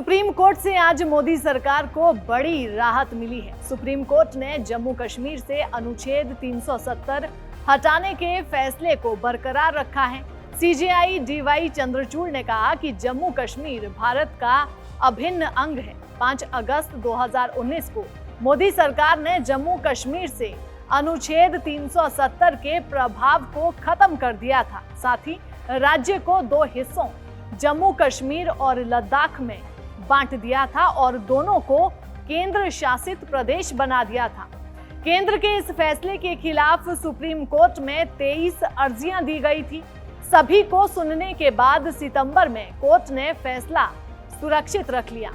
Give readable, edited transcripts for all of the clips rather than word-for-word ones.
Supreme court से आज मोदी सरकार को बड़ी राहत मिली है। सुप्रीम कोर्ट ने जम्मू कश्मीर से अनुच्छेद 370 हटाने के फैसले को बरकरार रखा है। सीजेआई डीवाई चंद्रचूड़ ने कहा कि जम्मू कश्मीर भारत का अभिन्न अंग है। 5 अगस्त 2019 को मोदी सरकार ने जम्मू कश्मीर से अनुच्छेद 370 के प्रभाव को खत्म कर दिया था। साथ ही राज्य को 2 हिस्सों जम्मू कश्मीर और लद्दाख में बांट दिया था और दोनों को केंद्र शासित प्रदेश बना दिया था। केंद्र के इस फैसले के खिलाफ सुप्रीम कोर्ट में 23 अर्जियां दी गई थी। सभी को सुनने के बाद सितंबर में कोर्ट ने फैसला सुरक्षित रख लिया।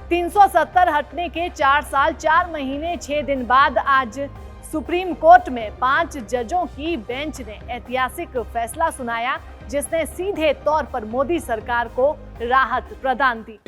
370 हटने के 4 साल 4 महीने 6 दिन बाद आज सुप्रीम कोर्ट में 5 जजों की बेंच ने ऐतिहासिक फैसला सुनाया, जिसने सीधे तौर पर मोदी सरकार को राहत प्रदान दी।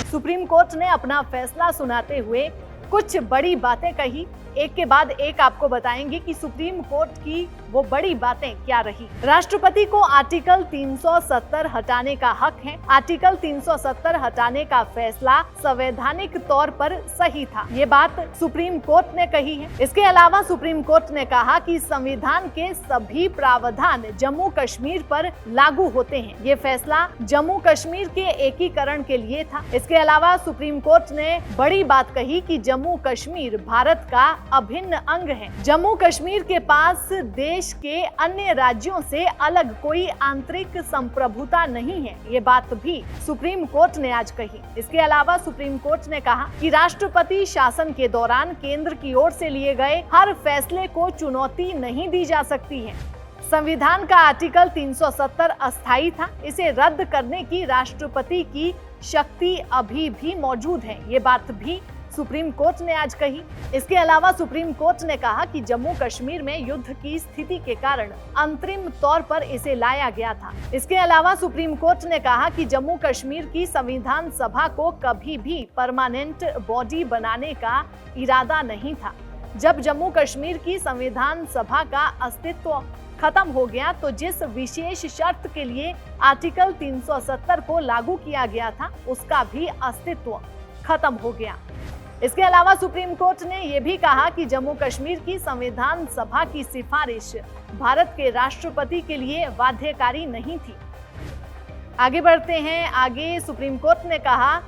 सुप्रीम कोर्ट ने अपना फैसला सुनाते हुए कुछ बड़ी बातें कही। एक के बाद एक आपको बताएंगे कि सुप्रीम कोर्ट की वो बड़ी बातें क्या रही। राष्ट्रपति को आर्टिकल 370 हटाने का हक है। आर्टिकल 370 हटाने का फैसला संवैधानिक तौर पर सही था, ये बात सुप्रीम कोर्ट ने कही है। इसके अलावा सुप्रीम कोर्ट ने कहा कि संविधान के सभी प्रावधान जम्मू कश्मीर पर लागू होते हैं। ये फैसला जम्मू कश्मीर के एकीकरण के लिए था। इसके अलावा सुप्रीम कोर्ट ने बड़ी बात कही कि जम्मू कश्मीर भारत का अभिन्न अंग है। जम्मू कश्मीर के पास देश के अन्य राज्यों से अलग कोई आंतरिक संप्रभुता नहीं है, ये बात भी सुप्रीम कोर्ट ने आज कही। इसके अलावा सुप्रीम कोर्ट ने कहा कि राष्ट्रपति शासन के दौरान केंद्र की ओर से लिए गए हर फैसले को चुनौती नहीं दी जा सकती है। संविधान का आर्टिकल 370 अस्थायी था, इसे रद्द करने की राष्ट्रपति की शक्ति अभी भी मौजूद है, ये बात भी सुप्रीम कोर्ट ने आज कही। इसके अलावा सुप्रीम कोर्ट ने कहा कि जम्मू कश्मीर में युद्ध की स्थिति के कारण अंतरिम तौर पर इसे लाया गया था। इसके अलावा सुप्रीम कोर्ट ने कहा कि जम्मू कश्मीर की संविधान सभा को कभी भी परमानेंट बॉडी बनाने का इरादा नहीं था। जब जम्मू कश्मीर की संविधान सभा का अस्तित्व खत्म हो गया तो जिस विशेष शर्त के लिए आर्टिकल 370 को लागू किया गया था उसका भी अस्तित्व खत्म हो गया। इसके अलावा सुप्रीम कोर्ट ने यह भी कहा कि जम्मू कश्मीर की संविधान सभा की सिफारिश भारत के राष्ट्रपति के लिए बाध्यकारी नहीं थी। आगे बढ़ते हैं। आगे सुप्रीम कोर्ट ने कहा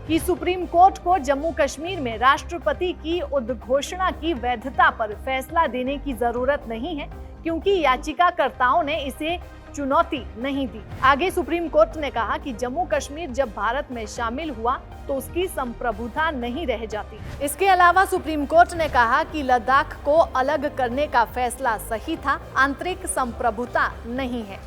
कि सुप्रीम कोर्ट को जम्मू कश्मीर में राष्ट्रपति की उद्घोषणा की वैधता पर फैसला देने की जरूरत नहीं है, क्योंकि याचिकाकर्ताओं ने इसे चुनौती नहीं दी। आगे सुप्रीम कोर्ट ने कहा कि जम्मू कश्मीर जब भारत में शामिल हुआ तो उसकी संप्रभुता नहीं रह जाती। इसके अलावा सुप्रीम कोर्ट ने कहा कि लद्दाख को अलग करने का फैसला सही था, आंतरिक संप्रभुता नहीं है।